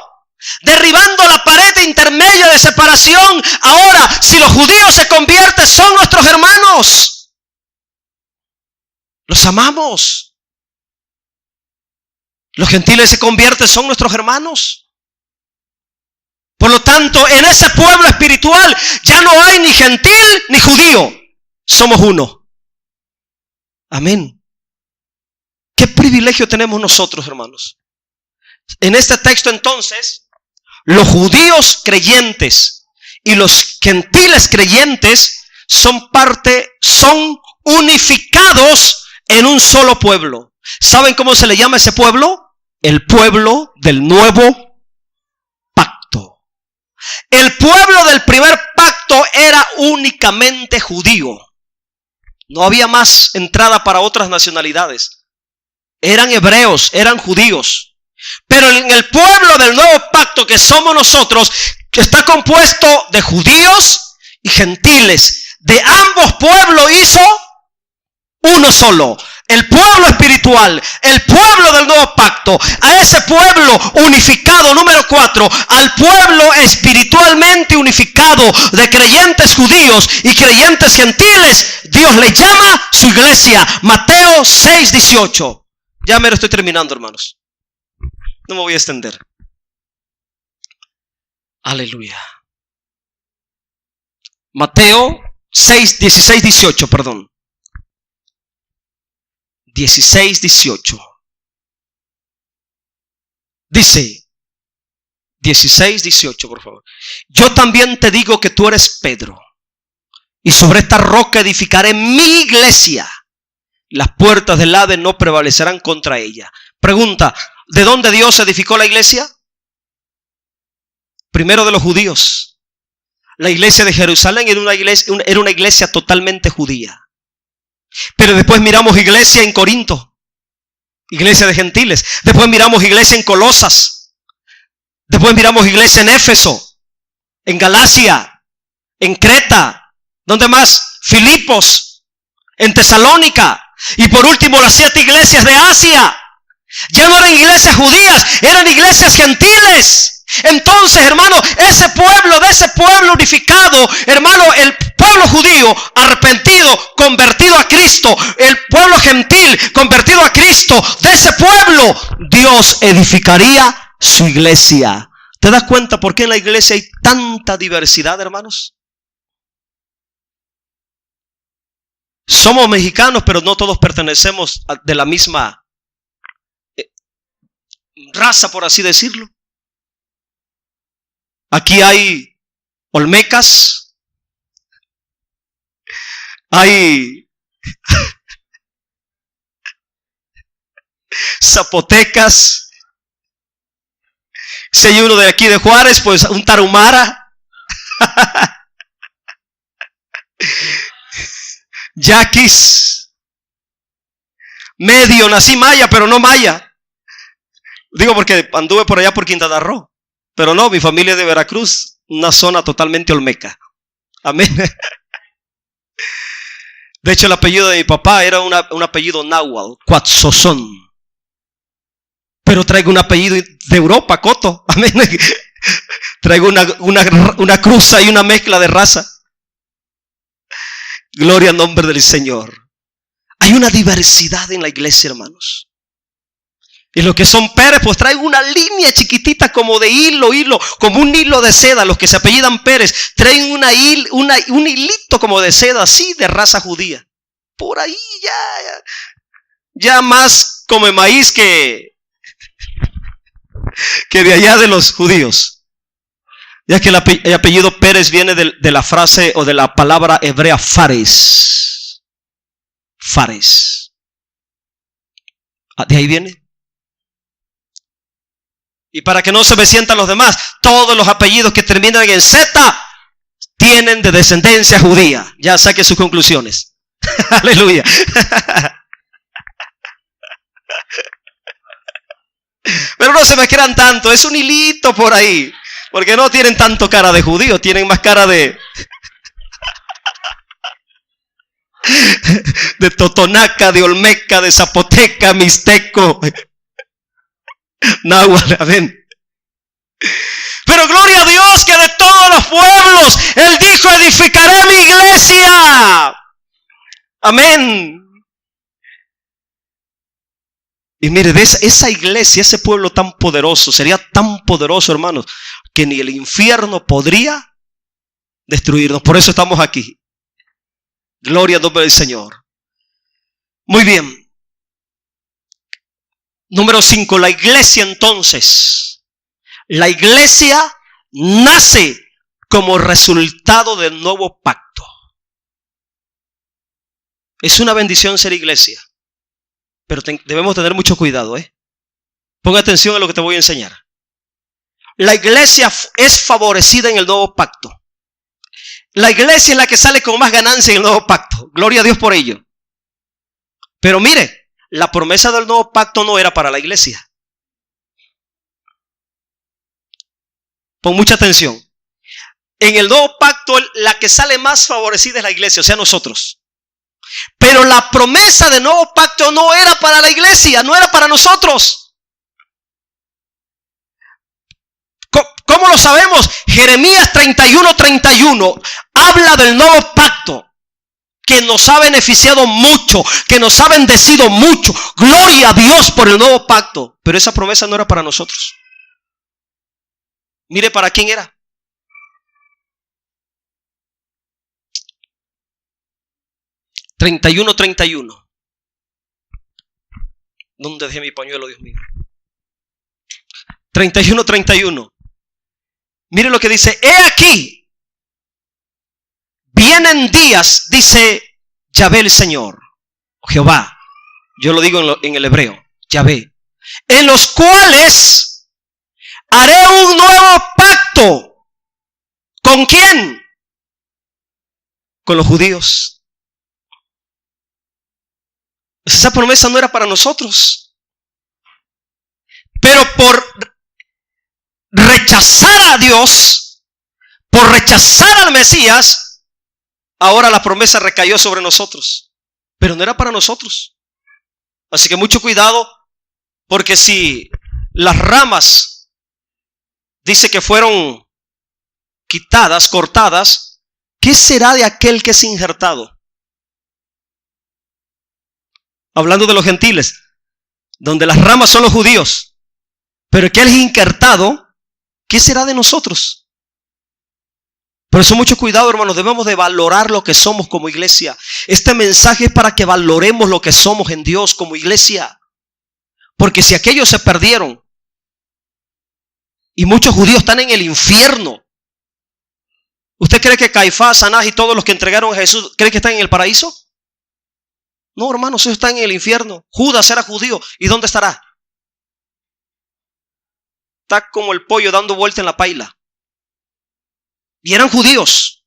derribando la pared intermedia de separación. Ahora, si los judíos se convierten, son nuestros hermanos. Los amamos. Los gentiles se convierten, son nuestros hermanos. Por lo tanto, en ese pueblo espiritual ya no hay ni gentil ni judío. Somos uno. Amén. ¿Qué privilegio tenemos nosotros, hermanos? En este texto, entonces, los judíos creyentes y los gentiles creyentes son unificados en un solo pueblo. ¿Saben cómo se le llama ese pueblo? El pueblo del nuevo pacto. El pueblo del primer pacto era únicamente judío. No había más entrada para otras nacionalidades. Eran hebreos, eran judíos. Pero en el pueblo del nuevo pacto, que somos nosotros, que está compuesto de judíos y gentiles, de ambos pueblos hizo uno solo. El pueblo espiritual, el pueblo del nuevo pacto. A ese pueblo unificado, número 4, al pueblo espiritualmente unificado de creyentes judíos y creyentes gentiles, Dios le llama su iglesia. Mateo 6, 18. Ya me lo estoy terminando, hermanos. No me voy a extender. Aleluya. Mateo 6, 16, 18, perdón. 16, 18. Dice, 16, 18, por favor. Yo también te digo que tú eres Pedro, y sobre esta roca edificaré mi iglesia. Las puertas del Hades no prevalecerán contra ella. Pregunta, ¿de dónde Dios edificó la iglesia? Primero de los judíos. La iglesia de Jerusalén era una iglesia totalmente judía. Pero después miramos iglesia en Corinto, iglesia de gentiles. Después miramos iglesia en Colosas. Después miramos iglesia en Éfeso, en Galacia, en Creta. ¿Dónde más? Filipos, en Tesalónica. Y por último, las 7 iglesias de Asia. Ya no eran iglesias judías, eran iglesias gentiles. Entonces, hermano, de ese pueblo unificado, hermano, el pueblo judío arrepentido, convertido a Cristo, el pueblo gentil convertido a Cristo, de ese pueblo Dios edificaría su iglesia. ¿Te das cuenta por qué en la iglesia hay tanta diversidad, hermanos? Somos mexicanos, pero no todos pertenecemos de la misma raza, por así decirlo. Aquí hay olmecas, hay zapotecas. Si hay uno de aquí de Juárez, pues un tarahumara. Yaquis. Medio nací maya, pero no maya. Digo porque anduve por allá por Quintana Roo. Pero no, mi familia es de Veracruz, una zona totalmente olmeca. Amén. De hecho, el apellido de mi papá era un apellido náhuatl, Cuatzozón. Pero traigo un apellido de Europa, Coto. Amén. Traigo una cruza y una mezcla de raza. Gloria al nombre del Señor. Hay una diversidad en la iglesia, hermanos. Y los que son Pérez, pues traigo una línea chiquitita como de hilo, como un hilo de seda. Los que se apellidan Pérez traen un hilito como de seda, así de raza judía. Por ahí ya más come maíz que de allá de los judíos. Ya que el apellido Pérez viene de la frase o de la palabra hebrea Fares. Fares. De ahí viene. Y para que no se me sientan los demás, todos los apellidos que terminan en Z tienen de descendencia judía. Ya saque sus conclusiones. Aleluya. Pero no se me crean tanto, es un hilito por ahí. Porque no tienen tanto cara de judío, tienen más cara de totonaca, de olmeca, de zapoteca, mixteco, náhuatl, amén. Pero gloria a Dios que de todos los pueblos Él dijo: edificaré mi iglesia. Amén. Y mire, de esa iglesia, ese pueblo tan poderoso, sería tan poderoso, hermanos, que ni el infierno podría destruirnos. Por eso estamos aquí. Gloria al nombre del Señor. Muy bien. Número 5, la iglesia entonces. La iglesia nace como resultado del nuevo pacto. Es una bendición ser iglesia. Pero debemos tener mucho cuidado, Ponga atención a lo que te voy a enseñar. La iglesia es favorecida en el nuevo pacto. La iglesia es la que sale con más ganancia en el nuevo pacto. Gloria a Dios por ello. Pero mire, la promesa del nuevo pacto no era para la iglesia. Pon mucha atención. En el nuevo pacto, la que sale más favorecida es la iglesia, o sea, nosotros. Pero la promesa del nuevo pacto no era para la iglesia, no era para nosotros. ¿Cómo lo sabemos? Jeremías 31:31 habla del nuevo pacto que nos ha beneficiado mucho, que nos ha bendecido mucho. Gloria a Dios por el nuevo pacto. Pero esa promesa no era para nosotros. Mire para quién era. (31:31). ¿Dónde dejé mi pañuelo, Dios mío? 31:31. Mire lo que dice: he aquí, vienen días, dice Yahvé el Señor, Jehová. Yo lo digo en el hebreo, Yahvé. En los cuales haré un nuevo pacto. ¿Con quién? Con los judíos. Esa promesa no era para nosotros. Pero por rechazar a Dios, por rechazar al Mesías, ahora la promesa recayó sobre nosotros. Pero no era para nosotros. Así que mucho cuidado, porque si las ramas dice que fueron quitadas, cortadas, ¿qué será de aquel que es injertado? Hablando de los gentiles, donde las ramas son los judíos, pero el que es injertado, ¿qué será de nosotros? Por eso mucho cuidado, hermanos, debemos de valorar lo que somos como iglesia. Este mensaje es para que valoremos lo que somos en Dios como iglesia. Porque si aquellos se perdieron y muchos judíos están en el infierno, ¿usted cree que Caifás, Anás y todos los que entregaron a Jesús, cree que están en el paraíso? No, hermanos, ellos están en el infierno. Judas era judío. ¿Y dónde estará? Está como el pollo dando vuelta en la paila. Y eran judíos.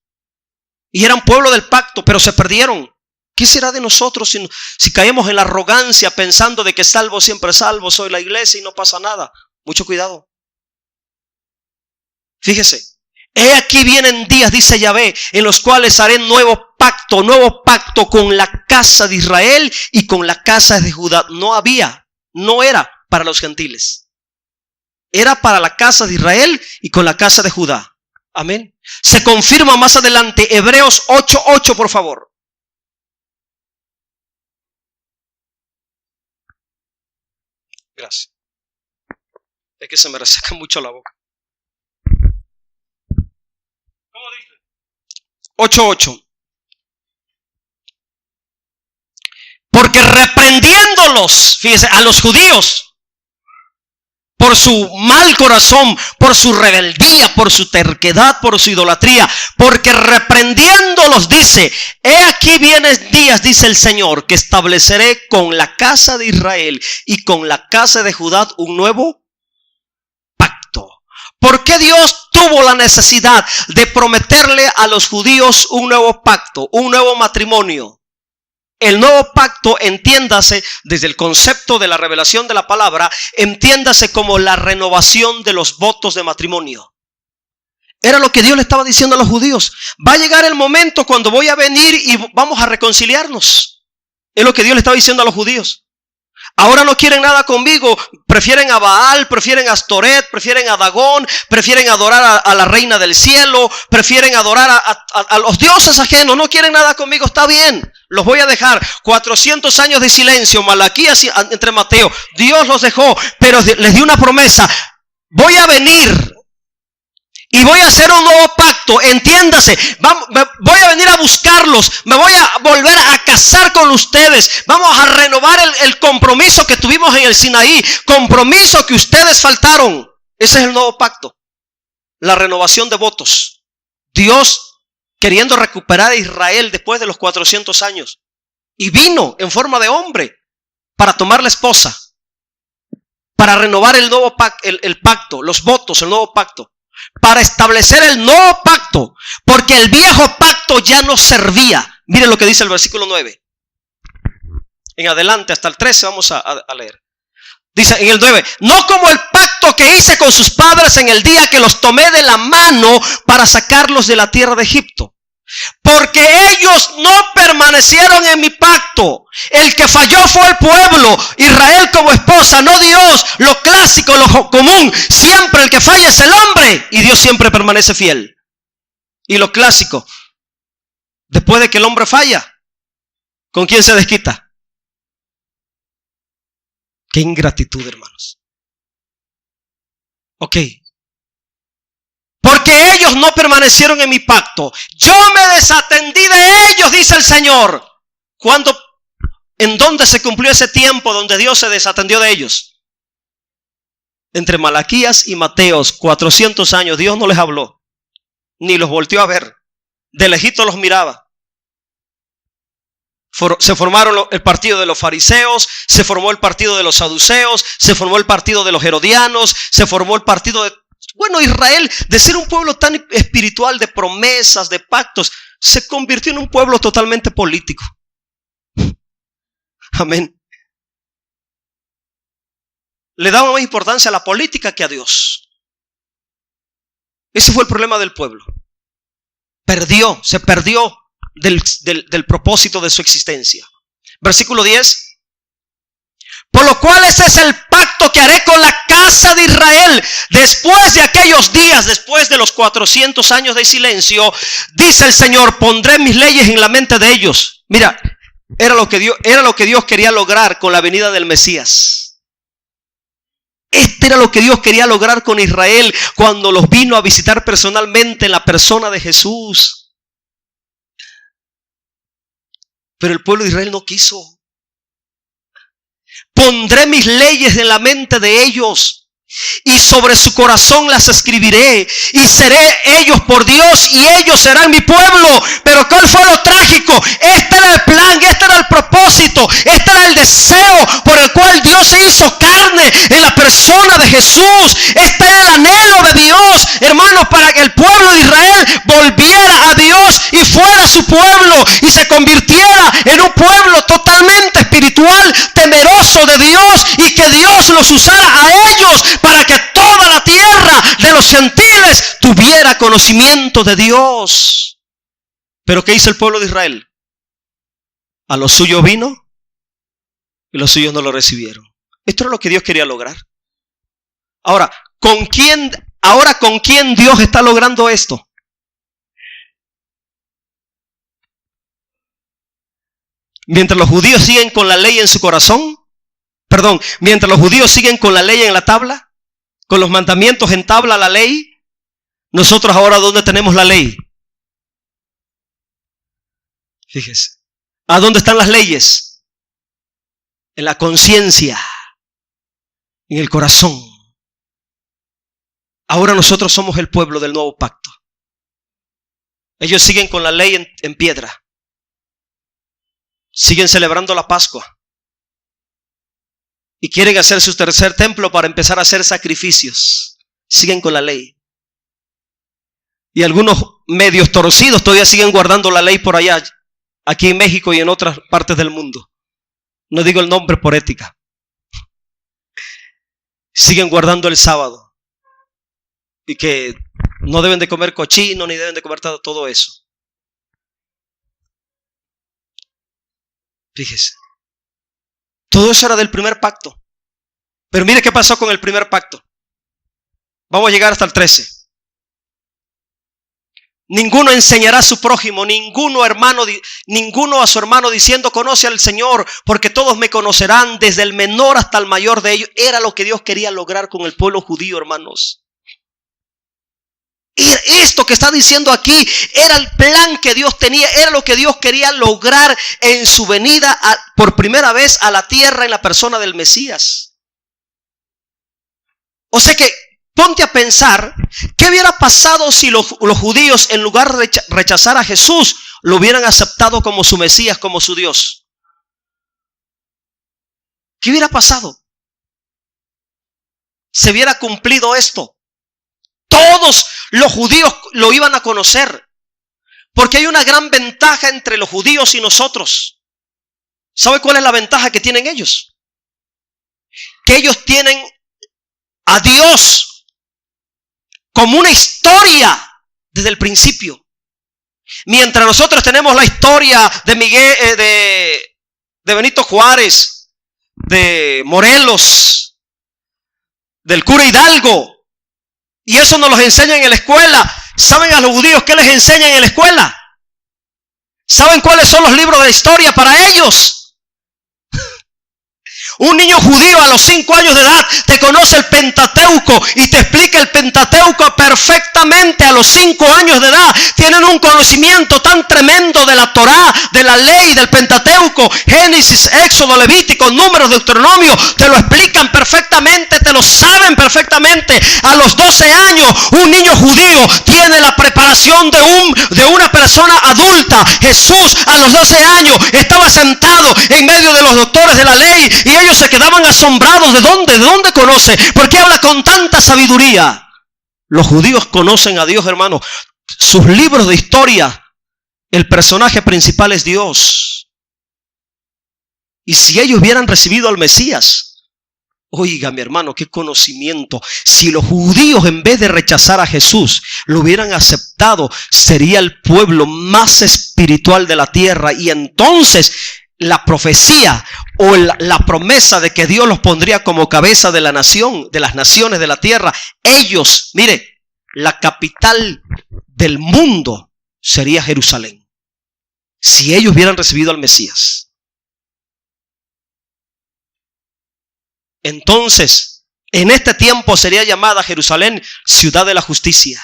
Y eran pueblo del pacto, pero se perdieron. ¿Qué será de nosotros si caemos en la arrogancia pensando de que salvo siempre salvo, soy la iglesia y no pasa nada? Mucho cuidado. Fíjese. He aquí vienen días, dice Yahvé, en los cuales haré nuevo pacto con la casa de Israel y con la casa de Judá. No era para los gentiles. Era para la casa de Israel y con la casa de Judá. Amén. Se confirma más adelante. Hebreos 8:8, por favor. Gracias. Es que se me reseca mucho la boca. ¿Cómo dice? 8:8. Porque reprendiéndolos, fíjese, a los judíos, por su mal corazón, por su rebeldía, por su terquedad, por su idolatría, porque reprendiéndolos dice, he aquí vienen días, dice el Señor, que estableceré con la casa de Israel y con la casa de Judá un nuevo pacto. ¿Por qué Dios tuvo la necesidad de prometerle a los judíos un nuevo pacto, un nuevo matrimonio? El nuevo pacto, entiéndase desde el concepto de la revelación de la palabra, entiéndase como la renovación de los votos de matrimonio. Era lo que Dios le estaba diciendo a los judíos. Va a llegar el momento cuando voy a venir y vamos a reconciliarnos. Es lo que Dios le estaba diciendo a los judíos. Ahora no quieren nada conmigo, prefieren a Baal, prefieren a Astoret, prefieren a Dagón, prefieren adorar a la reina del cielo, prefieren adorar a los dioses ajenos, no quieren nada conmigo, está bien, los voy a dejar. 400 años de silencio, Malaquías entre Mateo, Dios los dejó, pero les dio una promesa, voy a venir y voy a hacer un nuevo pacto, entiéndase, voy a venir a buscarlos, me voy a volver a casar con ustedes, vamos a renovar el compromiso que tuvimos en el Sinaí, compromiso que ustedes faltaron. Ese es el nuevo pacto, la renovación de votos. Dios queriendo recuperar a Israel después de los 400 años y vino en forma de hombre para tomar la esposa, para renovar el nuevo pacto, los votos, el nuevo pacto. Para establecer el nuevo pacto, porque el viejo pacto ya no servía. Miren lo que dice el versículo 9. En adelante, hasta el 13 vamos a leer. Dice en el 9, no como el pacto que hice con sus padres en el día que los tomé de la mano para sacarlos de la tierra de Egipto. Porque ellos no permanecieron en mi pacto. El que falló fue el pueblo, Israel como esposa, no Dios. Lo clásico, lo común, siempre el que falla es el hombre y Dios siempre permanece fiel. Y lo clásico, después de que el hombre falla, ¿con quién se desquita? Qué ingratitud, hermanos. Ok. Porque ellos no permanecieron en mi pacto. Yo me desatendí de ellos, dice el Señor. ¿En dónde se cumplió ese tiempo donde Dios se desatendió de ellos? Entre Malaquías y Mateos, 400 años, Dios no les habló. Ni los volteó a ver. De lejito los miraba. Se formaron el partido de los fariseos, se formó el partido de los saduceos, se formó el partido de los herodianos, se formó el partido de... Bueno, Israel, de ser un pueblo tan espiritual, de promesas, de pactos, se convirtió en un pueblo totalmente político. Amén. Le daba más importancia a la política que a Dios. Ese fue el problema del pueblo. Se perdió del propósito de su existencia. Versículo 10. Por lo cual ese es el pacto que haré con la casa de Israel después de aquellos días, después de los 400 años de silencio, dice el Señor, pondré mis leyes en la mente de ellos. Mira, era lo que Dios quería lograr con la venida del Mesías. Este era lo que Dios quería lograr con Israel cuando los vino a visitar personalmente en la persona de Jesús. Pero el pueblo de Israel no quiso. Pondré mis leyes en la mente de ellos y sobre su corazón las escribiré, y seré ellos por Dios y ellos serán mi pueblo. Pero ¿cuál fue lo trágico? Este era el plan, este era el propósito, este era el deseo por el cual Dios se hizo carne en la persona de Jesús. Este era el anhelo de Dios, hermanos, para que el pueblo de Israel volviera a Dios y fuera su pueblo y se convirtiera en un pueblo totalmente espiritual, temeroso de Dios, y que Dios los usara a ellos para que toda la tierra de los gentiles tuviera conocimiento de Dios. Pero ¿qué hizo el pueblo de Israel? A los suyos vino y los suyos no lo recibieron. Esto es lo que Dios quería lograr. Ahora, ¿con quién Dios está logrando esto? Mientras los judíos siguen con la ley en su corazón, mientras los judíos siguen con la ley en la tabla, con los mandamientos en tabla, la ley, nosotros ahora ¿dónde tenemos la ley? Fíjese, ¿a dónde están las leyes? En la conciencia, en el corazón. Ahora nosotros somos el pueblo del nuevo pacto. Ellos siguen con la ley en piedra. Siguen celebrando la Pascua. Y quieren hacer su tercer templo para empezar a hacer sacrificios. Siguen con la ley. Y algunos medios torcidos todavía siguen guardando la ley por allá, aquí en México y en otras partes del mundo. No digo el nombre por ética. Siguen guardando el sábado. Y que no deben de comer cochino, ni deben de comer todo eso. Fíjese. Todo eso era del primer pacto. Pero mire qué pasó con el primer pacto. Vamos a llegar hasta el 13. Ninguno enseñará a su prójimo, ninguno a su hermano diciendo conoce al Señor, porque todos me conocerán, desde el menor hasta el mayor de ellos. Era lo que Dios quería lograr con el pueblo judío, hermanos. Y esto que está diciendo aquí era el plan que Dios tenía, era lo que Dios quería lograr en su venida por primera vez a la tierra en la persona del Mesías. O sea que ponte a pensar, ¿qué hubiera pasado si los judíos, en lugar de rechazar a Jesús, lo hubieran aceptado como su Mesías, como su Dios? ¿Qué hubiera pasado? Se hubiera cumplido esto. Todos los judíos lo iban a conocer. Porque hay una gran ventaja entre los judíos y nosotros. ¿Sabe cuál es la ventaja que tienen ellos? Que ellos tienen a Dios como una historia desde el principio. Mientras nosotros tenemos la historia de Miguel, de Benito Juárez, de Morelos, del cura Hidalgo, y eso nos los enseñan en la escuela. ¿Saben a los judíos qué les enseñan en la escuela? ¿Saben cuáles son los libros de historia para ellos? Un niño judío a los 5 años de edad te conoce el Pentateuco y te explica el Pentateuco perfectamente a los 5 años de edad. Tienen un conocimiento tan tremendo de la Torá, de la ley, del Pentateuco, Génesis, Éxodo, Levítico, Números, Deuteronomio. Te lo explican perfectamente, te lo saben perfectamente. A los 12 años un niño judío tiene la preparación de una persona adulta. Jesús a los 12 años estaba sentado en medio de los doctores de la ley y ellos se quedaban asombrados. ¿De dónde conoce? ¿Por qué habla con tanta sabiduría? Los judíos conocen a Dios, hermano. Sus libros de historia, el personaje principal es Dios. Y si ellos hubieran recibido al Mesías, oiga, mi hermano, qué conocimiento. Si los judíos, en vez de rechazar a Jesús, lo hubieran aceptado, sería el pueblo más espiritual de la tierra. Y entonces la profecía o la promesa de que Dios los pondría como cabeza de la nación, de las naciones de la tierra, ellos, mire, la capital del mundo sería Jerusalén, si ellos hubieran recibido al Mesías. Entonces, En este tiempo sería llamada Jerusalén ciudad de la justicia.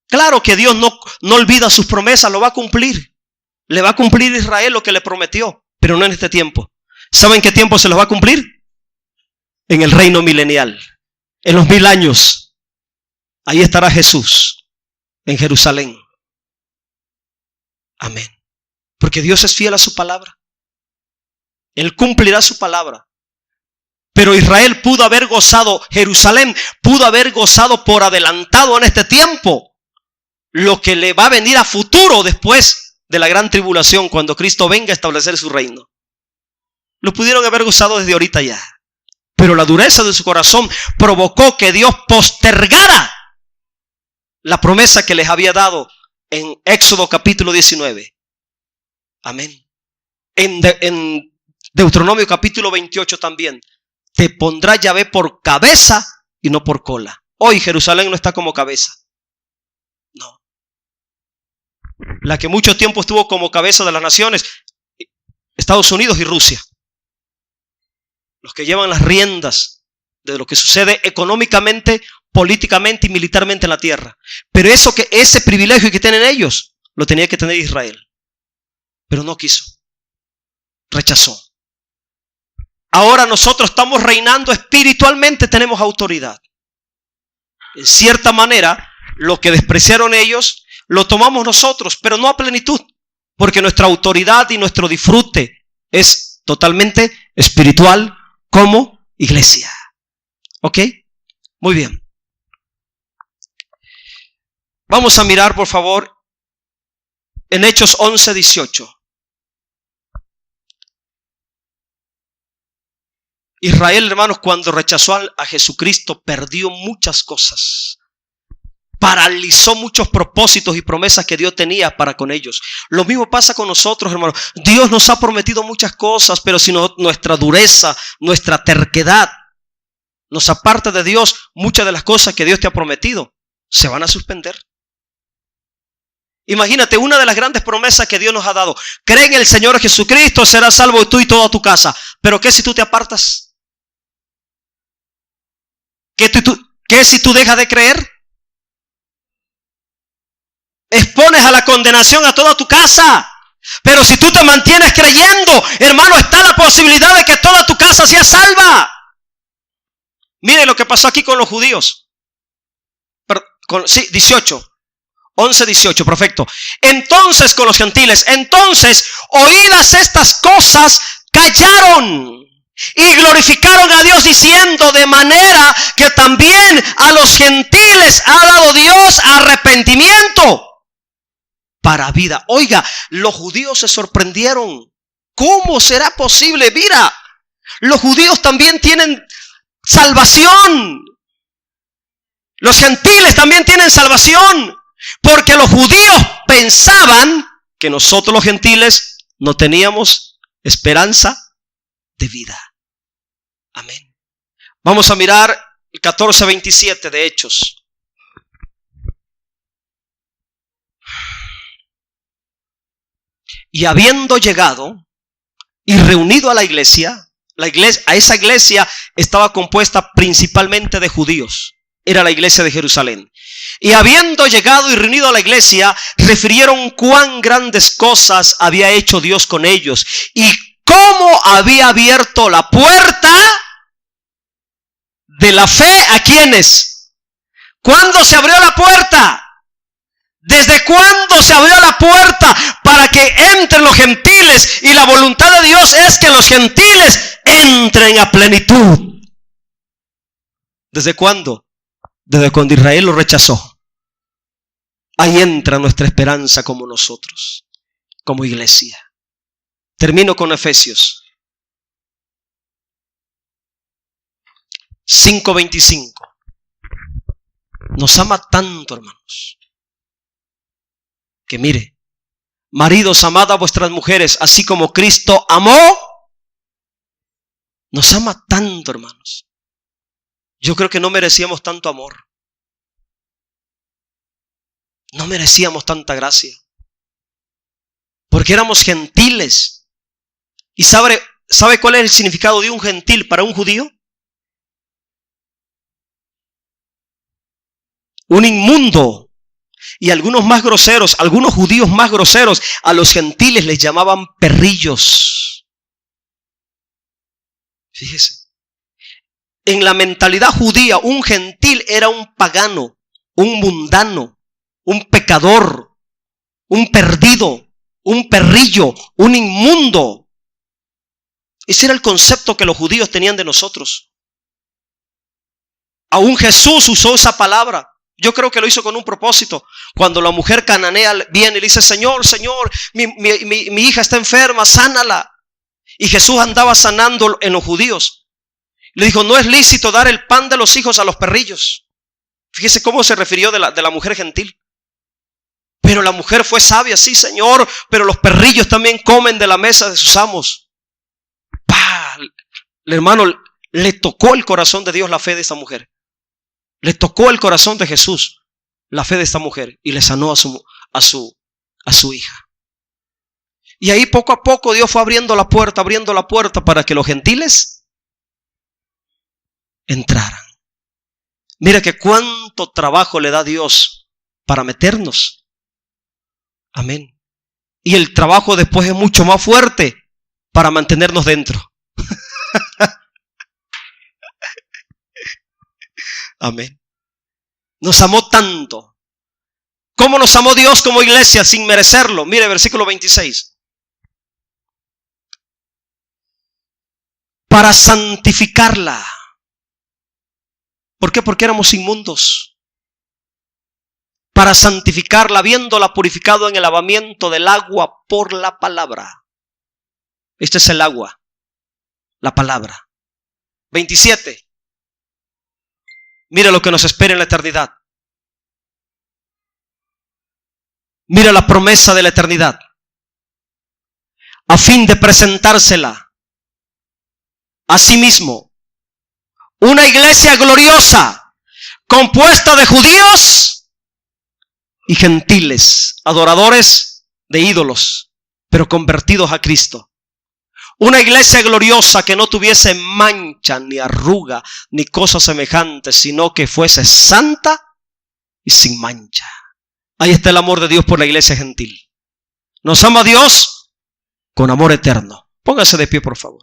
Claro que Dios no olvida sus promesas, lo va a cumplir. Le va a cumplir a Israel lo que le prometió, pero no en este tiempo. ¿Saben qué tiempo se los va a cumplir? En el reino milenial, en los 1000 años. Ahí estará Jesús, en Jerusalén. Amén. Porque Dios es fiel a su palabra. Él cumplirá su palabra. Pero Israel pudo haber gozado, Jerusalén pudo haber gozado por adelantado en este tiempo lo que le va a venir a futuro después de la gran tribulación, cuando Cristo venga a establecer su reino. Lo pudieron haber gozado desde ahorita ya. Pero la dureza de su corazón provocó que Dios postergara la promesa que les había dado en Éxodo capítulo 19. Amén. En Deuteronomio capítulo 28 también. Te pondrá Yahvé por cabeza y no por cola. Hoy Jerusalén no está como cabeza. No. La que mucho tiempo estuvo como cabeza de las naciones, Estados Unidos y Rusia. Los que llevan las riendas de lo que sucede económicamente, políticamente y militarmente en la tierra. Pero ese privilegio que tienen ellos, lo tenía que tener Israel. Pero no quiso. Rechazó. Ahora nosotros estamos reinando espiritualmente, tenemos autoridad. En cierta manera, lo que despreciaron ellos, lo tomamos nosotros, pero no a plenitud. Porque nuestra autoridad y nuestro disfrute es totalmente espiritual como iglesia. ¿Ok? Muy bien. Vamos a mirar, por favor, en Hechos 11:18. Israel, hermanos, cuando rechazó a Jesucristo, perdió muchas cosas. Paralizó muchos propósitos y promesas que Dios tenía para con ellos. Lo mismo pasa con nosotros, hermanos. Dios nos ha prometido muchas cosas, pero si nuestra dureza, nuestra terquedad nos aparta de Dios, muchas de las cosas que Dios te ha prometido se van a suspender. Imagínate, una de las grandes promesas que Dios nos ha dado: cree en el Señor Jesucristo, serás salvo tú y toda tu casa. Pero ¿qué si tú te apartas? ¿Qué si tú dejas de creer? Expones a la condenación a toda tu casa. Pero si tú te mantienes creyendo, hermano, está la posibilidad de que toda tu casa sea salva. Mire lo que pasó aquí con los judíos. 11:18, perfecto. Entonces, con los gentiles, oídas estas cosas, callaron y glorificaron a Dios, diciendo: de manera que también a los gentiles ha dado Dios arrepentimiento para vida. Oiga, los judíos se sorprendieron. ¿Cómo será posible? Mira, los judíos también tienen salvación. Los gentiles también tienen salvación. Porque los judíos pensaban que nosotros los gentiles no teníamos esperanza de vida. Amén. Vamos a mirar el 14:27 de Hechos. Y habiendo llegado y reunido a la iglesia, a esa iglesia estaba compuesta principalmente de judíos. Era la iglesia de Jerusalén. Y habiendo llegado y reunido a la iglesia, refirieron cuán grandes cosas había hecho Dios con ellos y cómo había abierto la puerta de la fe a quienes. ¿Cuándo se abrió la puerta? ¿Desde cuándo se abrió la puerta para que entren los gentiles? Y la voluntad de Dios es que los gentiles entren a plenitud. ¿Desde cuándo? Desde cuando Israel lo rechazó. Ahí entra nuestra esperanza como nosotros, como iglesia. Termino con Efesios 5:25. Nos ama tanto, hermanos, que mire: maridos, amad a vuestras mujeres, así como Cristo amó. Nos ama tanto, hermanos. Yo creo que no merecíamos tanto amor. No merecíamos tanta gracia. Porque éramos gentiles. ¿Y sabe cuál es el significado de un gentil para un judío? un inmundo. Y algunos más groseros, algunos judíos más groseros, a los gentiles les llamaban perrillos. Fíjese. En la mentalidad judía, un gentil era un pagano, un mundano, un pecador, un perdido, un perrillo, un inmundo. Ese era el concepto que los judíos tenían de nosotros. Aún Jesús usó esa palabra. Yo creo que lo hizo con un propósito. Cuando la mujer cananea viene y le dice, Señor, mi hija está enferma, sánala. Y Jesús andaba sanando en los judíos. Le dijo, no es lícito dar el pan de los hijos a los perrillos. Fíjese cómo se refirió de la mujer gentil. Pero la mujer fue sabia, sí, Señor, pero los perrillos también comen de la mesa de sus amos. ¡Pah! El hermano, le tocó el corazón de Dios la fe de esta mujer. Le tocó el corazón de Jesús la fe de esta mujer y le sanó a su hija. Y ahí poco a poco Dios fue abriendo la puerta para que los gentiles entraran. Mira que cuánto trabajo le da Dios para meternos. Amén. Y el trabajo después es mucho más fuerte para mantenernos dentro. Amén. Nos amó tanto. ¿Cómo nos amó Dios como iglesia sin merecerlo? Mire, versículo 26. Para santificarla. ¿Por qué? Porque éramos inmundos. Para santificarla, habiéndola purificado en el lavamiento del agua por la palabra. Este es el agua, la palabra. 27. Mira lo que nos espera en la eternidad. Mira la promesa de la eternidad. A fin de presentársela a sí mismo. Una iglesia gloriosa, compuesta de judíos y gentiles, adoradores de ídolos, pero convertidos a Cristo. Una iglesia gloriosa que no tuviese mancha, ni arruga, ni cosa semejante, sino que fuese santa y sin mancha. Ahí está el amor de Dios por la iglesia gentil. Nos ama Dios con amor eterno. Póngase de pie, por favor.